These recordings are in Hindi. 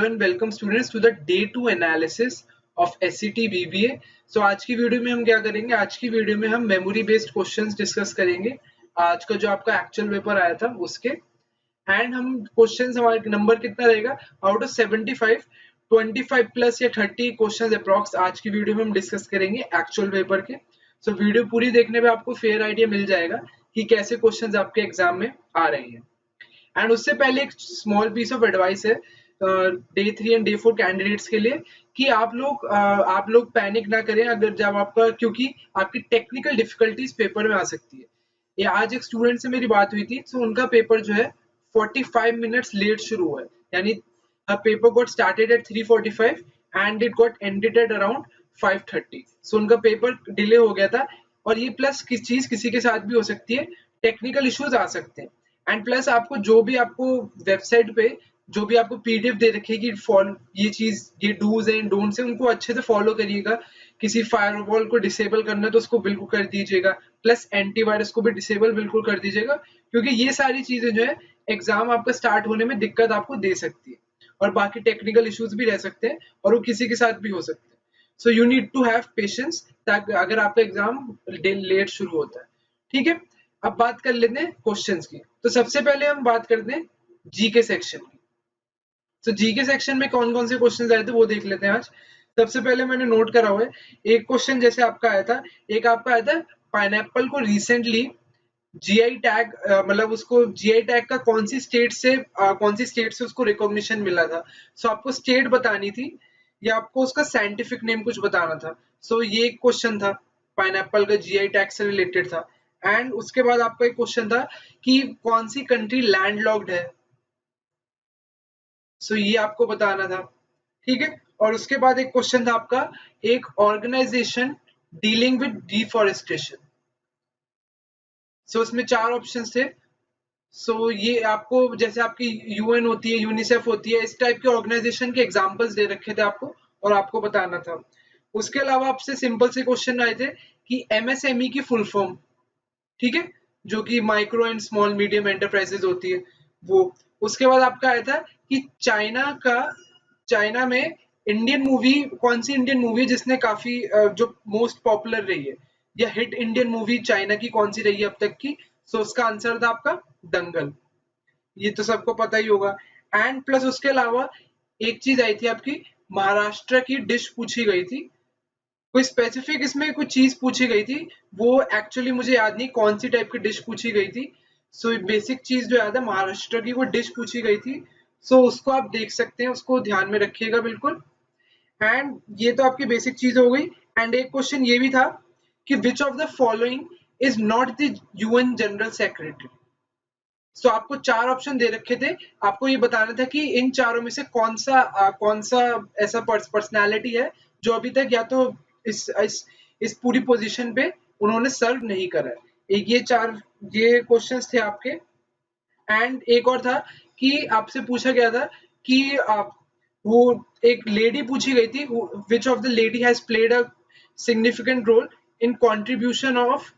Hello and welcome students to the day 2 analysis of SET BBA. So आज की वीडियो में हम क्या करेंगे, आज की वीडियो में हम मेमोरी बेस्ड क्वेश्चंस डिस्कस करेंगे। आज का जो आपका एक्चुअल पेपर आया था उसके एंड हम क्वेश्चंस, हमारा नंबर कितना रहेगा आउट ऑफ 75, 25 प्लस या 30 क्वेश्चंस अप्रॉक्स आज की वीडियो में हम डिस्कस करेंगे एक्चुअल पेपर के। सो वीडियो पूरी देखने पे आपको फेयर आइडिया मिल जाएगा कि कैसे क्वेश्चंस आपके एग्जाम में आ रहे हैं। एंड उससे पहले एक स्मॉल पीस ऑफ एडवाइस है डे 3 एंड डे 4 कैंडिडेट्स के लिए कि आप लोग पैनिक ना करें अगर जब आपका, क्योंकि आपकी टेक्निकल डिफिकल्टीज पेपर में आ सकती है। ये आज एक स्टूडेंट से मेरी बात हुई थी, तो उनका पेपर जो है 45 मिनट्स लेट शुरू हुआ है, यानी paper got started at 3:45 and it got ended at around 5:30। सो उनका पेपर डिले हो गया था, और ये प्लस किस चीज किसी के साथ भी हो सकती है, टेक्निकल इश्यूज आ सकते हैं। एंड प्लस आपको जो भी आपको वेबसाइट पे जो भी आपको पीडीएफ दे रखेगी, फॉलो ये चीज, ये डूज एंड डोंट्स है, उनको अच्छे से फॉलो करिएगा। किसी फायरवॉल को डिसेबल करना है तो उसको बिल्कुल कर दीजिएगा, प्लस एंटीवायरस को भी डिसेबल बिल्कुल कर दीजिएगा, क्योंकि ये सारी चीजें जो है एग्जाम आपका स्टार्ट होने में दिक्कत आपको दे सकती है, और बाकी टेक्निकल इश्यूज भी रह सकते हैं और वो किसी के साथ भी हो सकते हैं। So you need to have patience ताकि अगर आपका एग्जाम लेट शुरू होता है। ठीक है, अब बात कर लेते हैं क्वेश्चंस की। तो सबसे पहले हम बात करते हैं जीके सेक्शन की। तो जीके सेक्शन में कौन कौन से क्वेश्चंस आए थे वो देख लेते हैं आज। सबसे पहले मैंने नोट करा हुआ है, एक क्वेश्चन जैसे आपका आया था, एक आपका आया था पाइनएप्पल को रिसेंटली जीआई टैग, मतलब उसको जीआई टैग का कौन सी स्टेट से उसको रिकॉग्निशन मिला था। सो आपको स्टेट बतानी थी या आपको उसका साइंटिफिक नेम कुछ बताना था। सो ये एक क्वेश्चन था, पाइनएप्पल का जीआई टैग से रिलेटेड था। एंड उसके बाद आपका एक क्वेश्चन था कि कौन सी कंट्री लैंडलॉक्ड है। सो ये आपको बताना था। ठीक है, और उसके बाद एक क्वेश्चन था आपका, एक ऑर्गेनाइजेशन डीलिंग विद डिफॉरेस्टेशन। सो उसमें चार ऑप्शंस थे। सो ये आपको, जैसे आपकी यूएन होती है, यूनिसेफ होती है, इस टाइप के ऑर्गेनाइजेशन के एग्जांपल्स दे रखे थे आपको, और आपको बताना था। उसके अलावा आपसे सिंपल से क्वेश्चन आए थे कि एमएसएमई की फुल फॉर्म, ठीक है, जो कि micro and small medium enterprises होती है वो। उसके बाद आपका आया था कि चाइना में इंडियन मूवी, कौन सी इंडियन मूवी जिसने काफी जो मोस्ट पॉपुलर रही है, या हिट इंडियन मूवी चाइना की कौन सी रही है अब तक की। सो उसका आंसर था आपका दंगल। ये तो सबको पता ही होगा। एंड प्लस उसके अलावा एक चीज आई थी आपकी, महाराष्ट्र की डिश पूछी गई थी, कोई स्पेसिफिक इसमें कुछ चीज पूछी गई थी, वो एक्चुअली मुझे याद नहीं कौन सी टाइप की डिश पूछी गई थी। सो बेसिक चीज जो याद है, महाराष्ट्र की वो डिश पूछी गई थी। सो उसको आप देख सकते हैं, उसको ध्यान में रखिएगा बिल्कुल। एंड ये तो आपकी बेसिक चीज हो गई। एंड एक क्वेश्चन ये भी था कि which of the following is not the UN general secretary. So आपको चार ऑप्शन दे रखे थे, आपको ये बताना था कि इन चारों में से कौन सा ऐसा पर्सनालिटी है जो अभी तक या तो इस पूरी पोजीशन पे उन्होंने सर्व नहीं करा है। एक ये क्वेश्चंस थे आपके। एंड एक और था कि आपसे पूछा गया था कि आप, वो एक लेडी पूछी गई थी, which of the lady has played a significant role in contribution of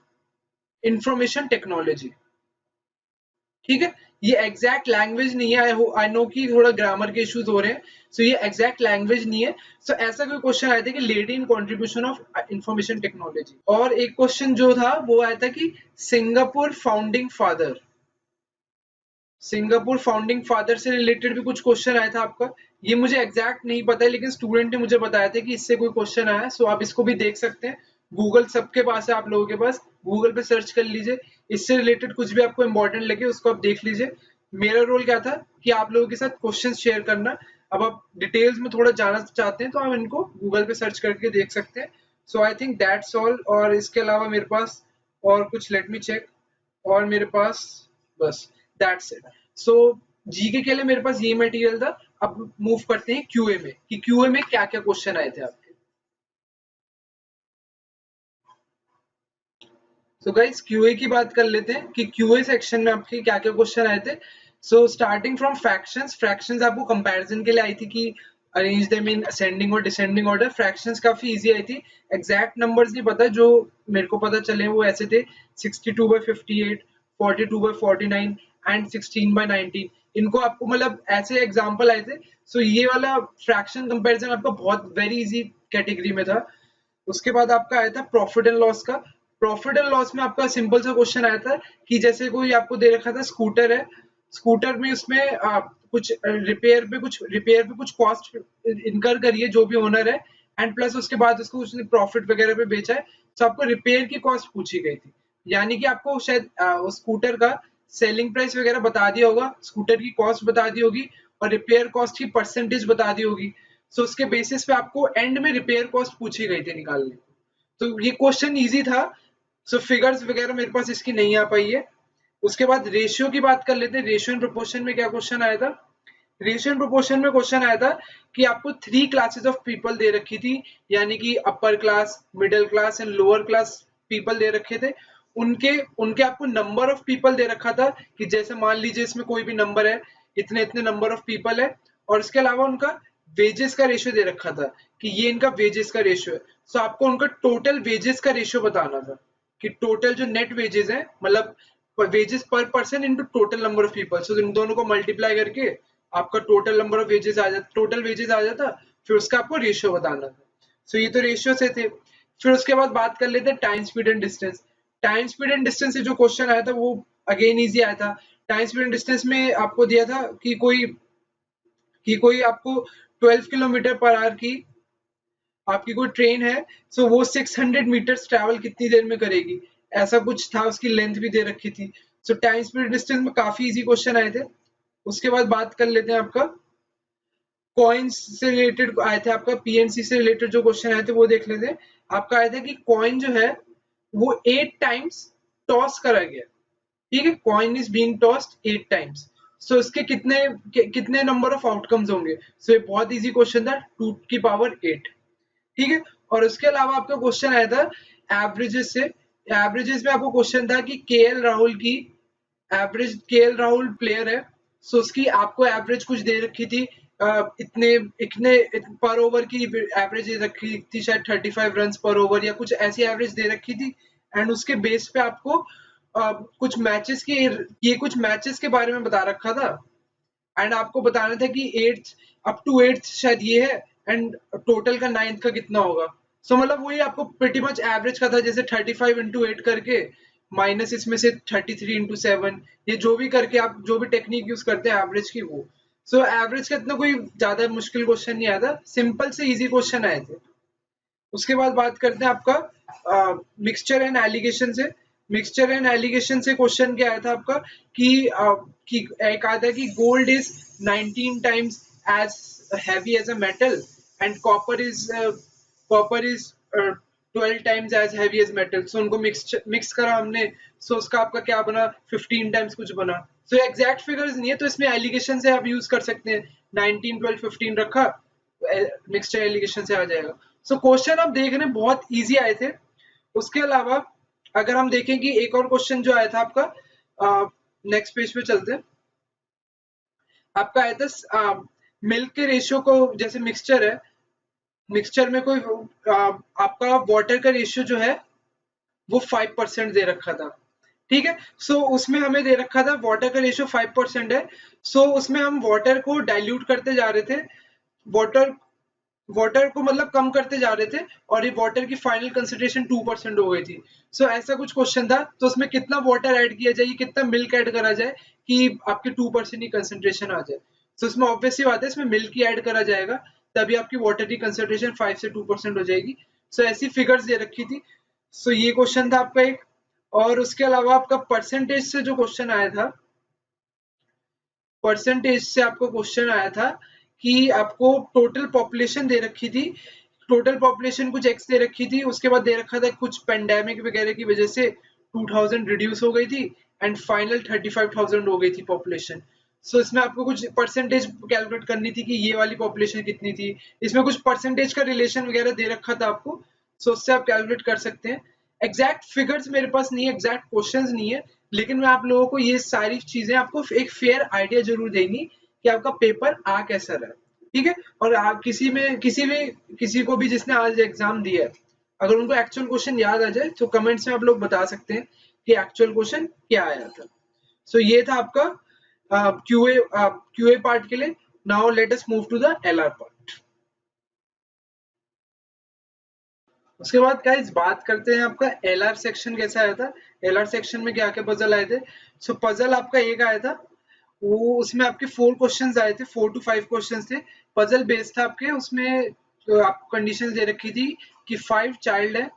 information technology. ठीक है, ये एग्जैक्ट लैंग्वेज नहीं है, आई नो कि थोड़ा ग्रामर के इश्यूज हो रहे हैं। सो ये एग्जैक्ट लैंग्वेज नहीं है। सो ऐसा कोई क्वेश्चन आया था कि lady in contribution of information technology. और एक क्वेश्चन जो था वो आया था कि Singapore founding father, Singapore founding father से रिलेटेड भी कुछ क्वेश्चन आया था आपका। ये मुझे एग्जैक्ट नहीं पता है, लेकिन स्टूडेंट ने मुझे बताया था कि इससे कोई क्वेश्चन आया। सो आप इसको भी देख सकते हैं, गूगल सबके पास है, आप लोगों के पास, गूगल पे सर्च कर लीजिए, इससे रिलेटेड कुछ भी आपको इंपॉर्टेंट लगे उसको आप देख लीजिए। मेरा रोल क्या था कि आप लोगों के साथ क्वेश्चन शेयर करना। अब आप डिटेल्स में थोड़ा जानना चाहते हैं तो आप इनको गूगल पे सर्च करके देख सकते हैं। सो आई थिंक दैट्स ऑल। और इसके अलावा मेरे पास और कुछ, लेट मी चेक, और मेरे पास बस दैट्स इट। सो जीके के लिए मेरे पास ये मटेरियल था। अब मूव करते हैं क्यूए में, कि क्यूए में क्या क्या क्वेश्चन आए थे आपके। सो गाइस क्यूए की बात कर लेते हैं कि क्यूए सेक्शन में आपके क्या क्या क्वेश्चन आए थे। So starting from fractions, fractions आपको कंपैरिजन के लिए आई थी कि अरेंज देम इन असेंडिंग और डिसेंडिंग ऑर्डर। फ्रैक्शंस काफी इजी आई थी, एग्जैक्ट नंबर्स नहीं पता, जो मेरे को पता चले वो ऐसे थे 62/58, 42/49 एंड 16/19। इनको आपको मतलब ऐसे एग्जांपल आए थे। सो ये वाला फ्रैक्शन कंपैरिजन आपका बहुत वेरी इजी कैटेगरी में था। उसके बाद आपका आया था प्रॉफिट एंड लॉस का। प्रॉफिट एंड लॉस में आपका सिंपल सा क्वेश्चन आया था कि जैसे कोई आपको दे रखा था स्कूटर है, स्कूटर में उसमें कुछ रिपेयर पे कुछ कॉस्ट इनकर करी है जो भी ओनर है, एंड प्लस उसके बाद उसको उसने प्रॉफिट वगैरह पे बेचा है। तो आपको रिपेयर की कॉस्ट पूछी गई थी, यानी कि आपको शायद उस स्कूटर का सेलिंग प्राइस वगैरह बता दिया होगा, स्कूटर की कॉस्ट बता दी होगी और रिपेयर कॉस्ट की परसेंटेज बता दी होगी। सो उसके बेसिस पे आपको एंड में रिपेयर कॉस्ट पूछी गई थी निकालने। तो ये क्वेश्चन इजी था। सो फिगर्स वगैरह मेरे पास इसकी नहीं आ पाई है। उसके बाद रेशियो की बात कर लेते हैं। रेशियो एंड प्रोपोर्शन में क्या क्वेश्चन आया था? रेशियो एंड प्रोपोर्शन में क्वेश्चन आया था कि आपको 3 क्लासेस ऑफ पीपल दे रखी थी, यानी कि upper class, middle class and lower class people they रखे थे। उनके उनके आपको नंबर ऑफ पीपल दे रखा था कि जैसे मान लीजिए इसमें कोई भी नंबर है, इतने इतने नंबर ऑफ पीपल है, और इसके अलावा उनका वेजेस का रेशियो दे रखा था कि ये इनका वेजेस का रेशियो है। सो आपको उनका टोटल वेजेस का रेशियो बताना था कि टोटल जो नेट वेजेस है, मतलब वेजेस पर person into total number of people. So इन दोनों को मल्टीप्लाई करके आपका टोटल नंबर ऑफ वेजेस आ जाता, टोटल वेजेस आ जाता, फिर उसका आपको रेशियो बताना था। सो ये तो रेशियो से थे। फिर उसके बाद बात कर लेते हैं time speed and distance. Time speed and distance से जो क्वेश्चन आया था वो अगेन इजी आया था। टाइम स्पीड एंड डिस्टेंस में आपको दिया था कि कोई आपको 12 किलोमीटर पर आवर की आपकी कोई ट्रेन है, सो वो 600 मीटर्स ट्रैवल कितनी देर में करेगी, ऐसा कुछ था। उसकी लेंथ भी दे रखी थी। सो टाइम स्पीड डिस्टेंस में काफी इजी क्वेश्चन आए थे। उसके बाद बात कर लेते हैं आपका कॉइन्स से रिलेटेड आए थे। आपका पीएनसी से रिलेटेड जो क्वेश्चन आए थे वो देख लेते हैं। आपका आया था कि कॉइन जो है वो 8 टाइम्स टॉस करा गया। ठीक है, coin is being tossed 8 times. So इसके कितने नंबर ऑफ आउटकम्स होंगे? सो ये बहुत इजी क्वेश्चन था, 2 की पावर 8। ठीक है, और उसके अलावा आपका क्वेश्चन आया था एवरेजेस से। एवरेजेस में आपको क्वेश्चन था कि केएल राहुल की एवरेज, केएल राहुल प्लेयर है, सो उसकी आपको एवरेज कुछ दे रखी थी, इतने इतने पर ओवर की एवरेज दे रखी थी, शायद 35 रन पर ओवर या कुछ ऐसी एवरेज दे रखी थी। एंड उसके बेस पे आपको कुछ मैचेस की, ये कुछ मैचेस के बारे में बता रखा था, एंड आपको बताना था कि 8th अप टू 8th शायद ये है, एंड टोटल का 9th का कितना होगा। सो मतलब वही आपको प्रीटी मच एवरेज का था, जैसे 35 इंटू 8 करके माइनस इसमें से 33 इंटू 7, ये जो भी करके आप जो भी टेक्निक यूज करते हैं एवरेज की वो। सो एवरेज का इतना कोई ज्यादा मुश्किल क्वेश्चन नहीं आया था, सिंपल से इजी क्वेश्चन आए थे। उसके बाद बात करते हैं आपका मिक्सचर एंड एलिगेशन से। मिक्सचर एंड एलिगेशन से क्वेश्चन क्या आया था आपका कि एक आता है कि gold is 19 times as heavy as a metal and copper is 12 times as heavy as metal. So उनको मिक्स करा हमने, सो उसका आपका क्या बना, 15 टाइम्स कुछ बना। सो एग्जैक्ट फिगर्स नहीं है, तो इसमें एलिगेशन से आप यूज कर सकते हैं। 19 12 15 रखा, मिक्सचर एलिगेशन से आ जाएगा। सो क्वेश्चन आप देख रहे हैं बहुत इजी आए थे। उसके अलावा अगर हम देखें कि एक और क्वेश्चन जो आया था आपका, नेक्स्ट पेज पे चलते हैं। आपका आया था मिल्क के रेशियो को, जैसे मिक्सचर है, मिक्सचर में कोई आपका वाटर का रेशियो जो है वो 5% दे रखा था। ठीक है, सो उसमें हमें दे रखा था वाटर का रेशियो 5% है। सो उसमें हम वाटर को डाइल्यूट करते जा रहे थे, वाटर वाटर को मतलब कम करते जा रहे थे, और ये वाटर की फाइनल कंसेंट्रेशन 2% हो गई थी। सो ऐसा कुछ क्वेश्चन था, तो उसमें कितना वाटर ऐड किया जाए, कितना मिल्क ऐड करा जाए कि आपकी 2% की कंसेंट्रेशन आ जाए। सो इसमें ऑब्वियसली बात है, इसमें मिल्क ही ऐड करा जाएगा, तभी आपकी वाटर की कंसेंट्रेशन 5 से 2% हो जाएगी। सो ऐसी फिगर्स दे रखी थी। सो ये क्वेश्चन था आपका एक। और उसके अलावा आपका परसेंटेज से जो क्वेश्चन आया था, परसेंटेज से आपको क्वेश्चन आया था कि आपको टोटल पॉपुलेशन दे रखी थी, टोटल पॉपुलेशन कुछ एक्स दे रखी थी, उसके बाद दे रखा था कुछ पेंडेमिक वगैरह की वजह से 2000 रिड्यूस हो गई थी, एंड फाइनल 35,000 हो गई थी पॉपुलेशन। सो इसमें आपको कुछ परसेंटेज कैलकुलेट करनी थी कि ये वाली पॉपुलेशन कितनी थी, इसमें कुछ परसेंटेज का रिलेशन वगैरह दे रखा था आपको। सो उससे आप कैलकुलेट कर सकते हैं। एग्जैक्ट फिगर्स मेरे पास नहीं है, एग्जैक्ट क्वेश्चंस नहीं है, लेकिन मैं आप लोगों को ये सारी चीजें आपको एक फेयर आइडिया जरूर देंगी कि आपका पेपर आ कैसा रहा। ठीक है, और आप किसी को भी जिसने आज एग्जाम दिया है, अगर उनको एक्चुअल क्वेश्चन याद आ जाए तो कमेंट्स में आप लोग बता सकते हैं कि एक्चुअल क्वेश्चन क्या आया था। सो ये था आपका क्यूए पार्ट के लिए। Now let us move to the LR part. उसके बाद गाइस बात करते हैं आपका एलआर सेक्शन कैसा आया था। एलआर सेक्शन में क्या क्या पजल आए थे। सो पजल आपका एक आया था, वो उसमें आपके 4 क्वेश्चंस आए थे, 4 to 5 क्वेश्चंस थे। पजल बेस्ड था आपके, उसमें तो आपको कंडीशन दे रखी थी कि 5 चाइल्ड है,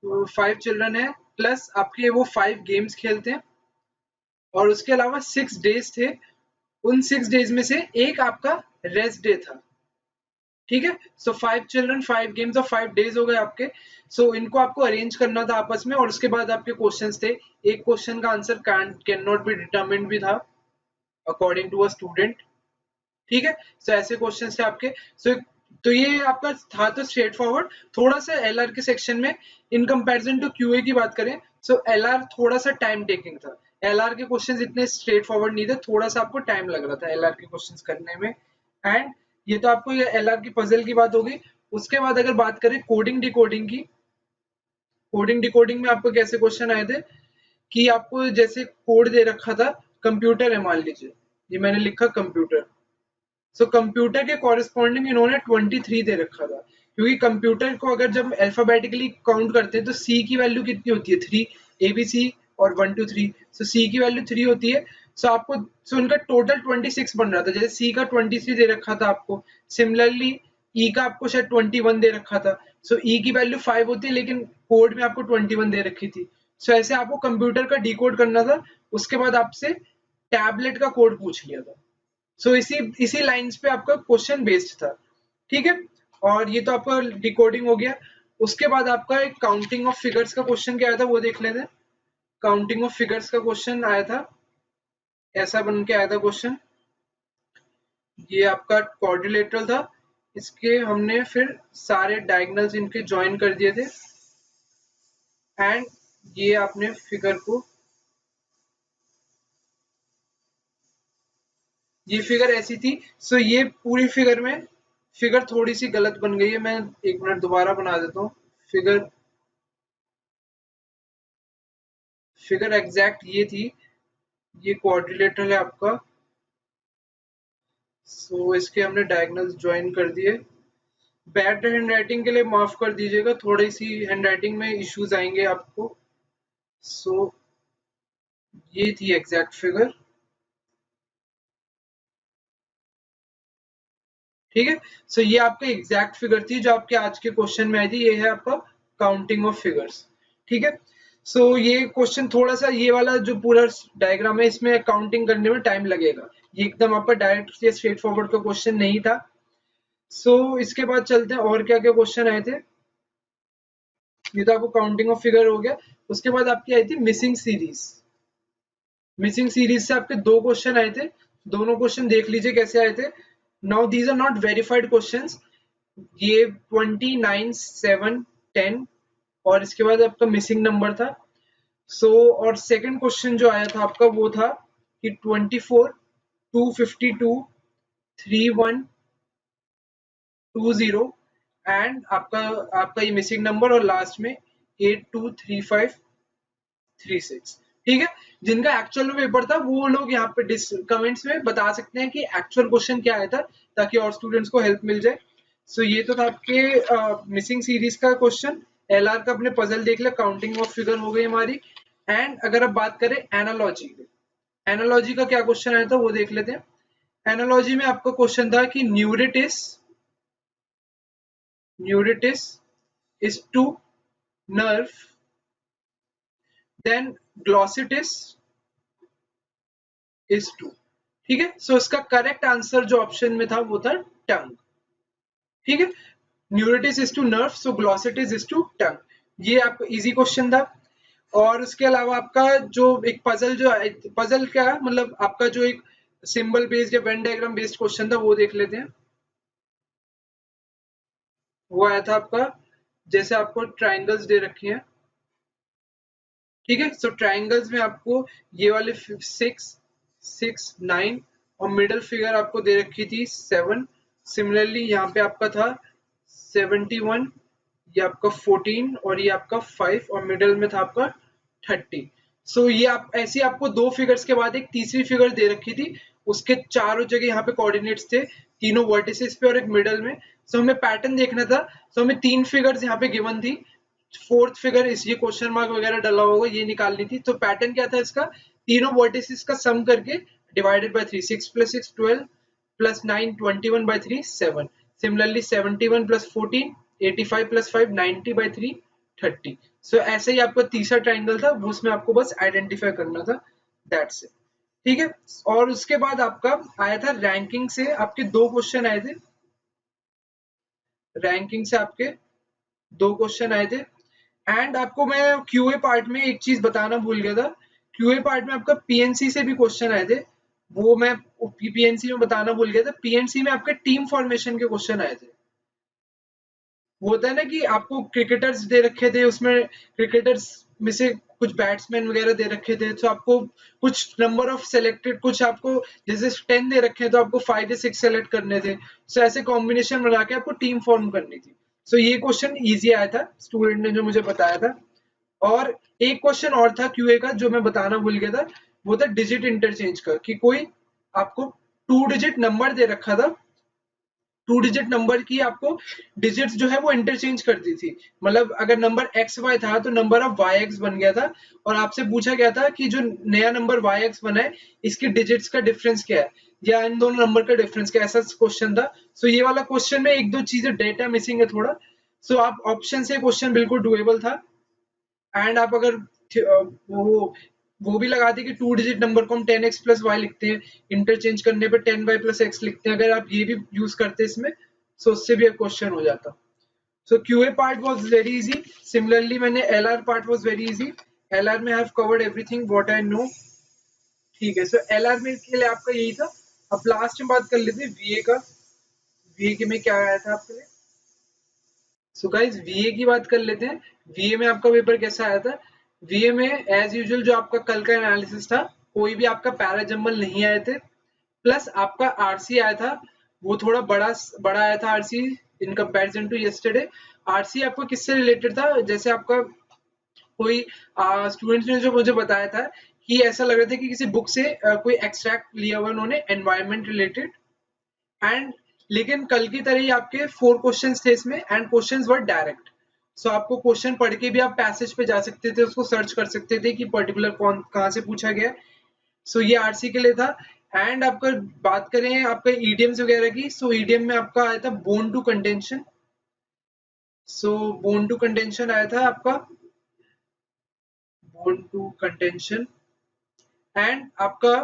5 चिल्ड्रन है, प्लस आपके वो 5 गेम्स खेलते हैं, और उसके अलावा 6 डेज थे। उन 6 डेज में से एक आपका रेस्ट डे था। ठीक है, सो 5 चिल्ड्रन 5 गेम्स और 5 डेज हो गए आपके। सो इनको आपको अरेंज करना था आपस में, और उसके बाद आपके क्वेश्चंस थे। एक क्वेश्चन का answer can not be determined भी था अकॉर्डिंग टू अ स्टूडेंट। ठीक है, सो ऐसे क्वेश्चंस थे आपके। सो तो ये आपका था तो स्ट्रेट फॉरवर्ड। थोड़ा सा एलआर के सेक्शन में इन कंपैरिजन टू क्यूए की बात करें, सो एलआर थोड़ा सा टाइम टेकिंग था। एलआर के क्वेश्चंस इतने स्ट्रेट फॉरवर्ड नहीं थे, थोड़ा सा आपको टाइम लग रहा था एलआर के क्वेश्चंस करने में। एंड ये तो आपको ये एलआर की पजल की बात होगी। उसके बाद अगर बात करें कोडिंग डिकोडिंग की, कोडिंग डिकोडिंग में आपको कैसे क्वेश्चन आए थे कि आपको जैसे कोड दे रखा था, कंप्यूटर है मान लीजिए, ये मैंने लिखा कंप्यूटर। सो कंप्यूटर के कॉरेस्पॉन्डिंग इन्होंने 23 दे रखा था, क्योंकि कंप्यूटर को अगर जब अल्फाबेटिकली काउंट करते हैं तो सी की वैल्यू कितनी होती है, 3। एबीसी और 1 2 3, सो सी की वैल्यू 3 होती है। सो आपको सो उनका टोटल 26 बन रहा था, जैसे सी का 23 दे रखा था आपको। सिमिलरली ई का आपको शायद 21 दे रखा था। सो ई की वैल्यू 5 होती है, लेकिन कोड में आपको 21 दे रखी थी। सो ऐसे आपको कंप्यूटर का डिकोड करना था। उसके बाद आपसे टैबलेट का कोड पूछ लिया था। सो इसी लाइंस पे आपका क्वेश्चन बेस्ड था। ठीक है, और ये तो आपका डिकोडिंग हो गया। उसके बाद आपका एक काउंटिंग ऑफ फिगर्स का क्वेश्चन क्या आया था वो देख लेते हैं। काउंटिंग ऑफ फिगर्स का क्वेश्चन आया था, ऐसा बन के आया था क्वेश्चन। ये आपका क्वाड्रिलेटरल था, इसके हमने फिर सारे डायगोनल्स इनके ज्वाइन कर दिए थे। एंड ये आपने फिगर को, ये फिगर ऐसी थी। सो ये पूरी फिगर में फिगर थोड़ी सी गलत बन गई है, मैं एक मिनट दोबारा बना देता हूँ। फिगर फिगर एग्जैक्ट ये थी, ये क्वाड्रिलेटरल है आपका। सो इसके हमने डायगोनल्स ज्वाइन कर दिए। बैड हैंडराइटिंग के लिए माफ कर दीजिएगा, थोड़ी सी हैंडराइटिंग में इश्यूज आएंगे आपको। सो ये थी एग्जैक्ट फिगर। ठीक है, सो ये आपका एग्जैक्ट फिगर थी जो आपके आज के क्वेश्चन में आई थी। ये है आपका काउंटिंग ऑफ फिगर्स। ठीक है, सो ये क्वेश्चन थोड़ा सा, ये वाला जो पूरा डायग्राम है इसमें काउंटिंग करने में टाइम लगेगा, ये एकदम आपका डायरेक्ट या स्ट्रेट फॉरवर्ड का क्वेश्चन नहीं था। सो इसके बाद चलते हैं और क्या क्या क्वेश्चन आए थे। ये तो आपको काउंटिंग ऑफ फिगर हो गया। उसके बाद आपकी आई थी मिसिंग सीरीज। मिसिंग सीरीज से आपके 2 क्वेश्चन आए थे, दोनों क्वेश्चन देख लीजिए कैसे आए थे। Now these are not verified questions. ये 29 7 10 और इसके बाद आपका मिसिंग नंबर था। सो और सेकंड क्वेश्चन जो आया था आपका वो था कि 24 252 3120 एंड आपका आपका ये मिसिंग नंबर, और लास्ट में 823536। ठीक है, जिनका एक्चुअल में पेपर था वो लोग यहाँ पे कमेंट्स में बता सकते हैं कि एक्चुअल क्वेश्चन क्या आया था, ताकि और स्टूडेंट्स को हेल्प मिल जाए। सो ये तो था आपके मिसिंग सीरीज का क्वेश्चन। एलआर का अपने पजल देख लिया, काउंटिंग ऑफ फिगर हो गई हमारी। एंड अगर आप बात करें एनालॉजी, एनालॉजी का क्या क्वेश्चन आया था वो देख लेते हैं। एनालॉजी में आपका क्वेश्चन था कि neuritis is to nerve, then glossitis is to। ठीक है, सो इसका करेक्ट आंसर जो ऑप्शन में था वो था टंग। ठीक है, neuritis is to nerve, so glossitis is to tongue. ये आपका इजी क्वेश्चन था। और उसके अलावा आपका जो एक पजल, जो पजल क्या मतलब आपका जो एक सिंबल बेस्ड या वेन डायग्राम बेस्ड क्वेश्चन था वो देख लेते हैं। वो आया था आपका, जैसे आपको ट्राइंगल्स दे रखी हैं। ठीक है, सो ट्राइंगल्स में आपको ये वाले 6 6 9 और मिडल फिगर आपको दे रखी थी 7। सिमिलरली यहाँ पे आपका था 71, ये आपका 14 और ये आपका 5 और मिडल में था आपका 30। सो ये आप ऐसी आपको 2 फिगर्स के बाद एक तीसरी फिगर दे रखी थी, उसके चारों जगह यहाँ पे कोऑर्डिनेट्स थे, तीनों वर्टिसेस पे और एक मिडल में। सो हमें पैटर्न देखना था। सो हमें 3 फिगर्स यहाँ पे गिवन थी, फोर्थ फिगर इस ये क्वेश्चन मार्क वगैरह डला होगा, ये निकालनी थी। तो पैटर्न क्या था इसका, तीनों वर्टिसेस का सम करके डिवाइडेड बाय 3, 6 + 6 12 + 9 21/3 7। सिमिलरली 71 + 14 85 + 5 90/3 30। सो ऐसे ही आपका तीसरा ट्राइंगल था, वो उसमें आपको बस आइडेंटिफाई करना था, दैट्स इट। ठीक है। और उसके बाद आपका आया था रैंकिंग से, आपके 2 क्वेश्चन आए थे। रैंकिंग से आपके 2 क्वेश्चन आए थे। एंड आपको मैं क्यूए पार्ट में एक चीज बताना भूल गया था, क्यूए पार्ट में आपका पीएनसी से भी क्वेश्चन आए थे, वो मैं पीएनसी में बताना भूल गया था। पीएनसी में आपके टीम फॉर्मेशन के क्वेश्चन आए थे। वो होता है ना कि आपको क्रिकेटर्स दे रखे थे, उसमें क्रिकेटर्स में से कुछ बैट्समैन वगैरह दे रखे थे, तो आपको कुछ नंबर ऑफ सेलेक्टेड, कुछ आपको जैसे 10 दे रखे हैं तो आपको 5 या 6 सेलेक्ट करने थे। सो ऐसे कॉम्बिनेशन बना के आपको टीम फॉर्म करनी थी। सो ये क्वेश्चन इजी आया था, स्टूडेंट ने जो मुझे बताया था। और एक क्वेश्चन और था क्यूए का जो मैं बताना भूल गया था, वो था डिजिट इंटरचेंज का, कि कोई आपको 2 डिजिट नंबर दे रखा था, 2 डिजिट नंबर की आपको डिजिट्स जो है वो इंटरचेंज कर दी थी। मतलब अगर नंबर एक्स वाई था तो नंबर ऑफ वाई एक्स बन गया था, और आपसे पूछा गया था कि जो नया नंबर वाई एक्स बना है इसकी डिजिट्स का डिफरेंस क्या है, या इन दोनों नंबर का डिफरेंस क्या है, ऐसा क्वेश्चन था। सो ये वाला क्वेश्चन में एक दो चीजें डेटा मिसिंग है थोड़ा। सो आप ऑप्शन से क्वेश्चन बिल्कुल डुएबल था। एंड आप अगर वो भी लगाते कि 2 डिजिट नंबर को हम 10x + y लिखते हैं, इंटरचेंज करने पे 10y + x लिखते हैं, अगर आप ये भी यूज करते इसमें, सो उससे भी एक क्वेश्चन हो जाता। So QA part was very easy. Similarly मैंने LR part was very easy. LR में I have covered everything what I know. ठीक है। सो एलआर में के लिए आपका यही था। अब लास्ट में बात कर लेते हैं वीए का। वीए के में क्या आया था आपके लिए। सो गाइस वीए की बात कर लेते हैं। वीए में आपका पेपर कैसा आया था। वीए में एज यूजुअल जो आपका कल का एनालिसिस था, कोई भी आपका पैरा जंबल नहीं आए थे, प्लस आपका आरसी आया था, वो थोड़ा बड़ा बड़ा आया था RC in comparison to yesterday. RC आपको किससे रिलेटेड था, जैसे आपका कोई स्टूडेंट्स ने जो मुझे बताया था कि ऐसा लग रहा था कि किसी बुक से कोई एक्सट्रैक्ट लिया हुआ उन्होंने एनवायरमेंट रिलेटेड। एंड लेकिन कल की तरह ही आपके 4 क्वेश्चंस थे इसमें, एंड क्वेश्चंस वर डायरेक्ट। सो आपको क्वेश्चन पढ़ के भी आप पैसेज पे जा सकते थे, उसको सर्च कर सकते थे कि पर्टिकुलर कौन कहाँ से पूछा गया। सो ये आरसी के लिए था। एंड आपका बात करें आपका ईडीएम्स वगैरह की, सो ईडीएम में आपका आया था bone to contention. So bone to contention आया था आपका, बोन टू कंटेंशन। एंड आपका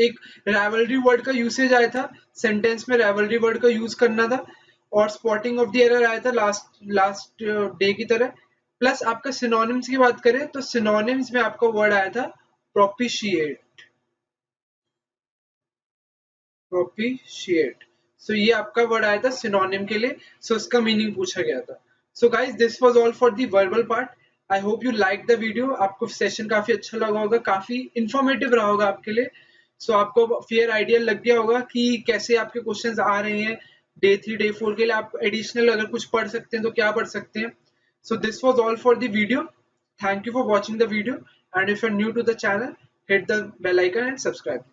एक राइवलरी वर्ड का यूसेज आया था, सेंटेंस में राइवलरी वर्ड का यूज करना था। और स्पॉटिंग ऑफ द एरर आया था लास्ट लास्ट डे की तरह। प्लस आपका सिनोनिम्स की बात करें तो सिनोनिम्स में आपका वर्ड आया था प्रोपिशिएट। प्रोपिशिएट। सो ये आपका वर्ड आया था सिनोनिम के लिए। सो इसका मीनिंग पूछा गया था। So guys this was all for the verbal part. I hope you like the video. आपको सेशन काफी अच्छा लगा होगा, काफी इंफॉर्मेटिव रहा होगा आपके लिए। सो आपको फेयर आइडिया लग गया होगा कि कैसे आपके क्वेश्चंस आ रहे हैं। डे 3 डे 4 के लिए आप एडिशनल अगर कुछ पढ़ सकते हैं तो क्या पढ़ सकते हैं। So this was all for the video. Thank you for watching the video, and if you are new to the channel, hit the bell icon and subscribe.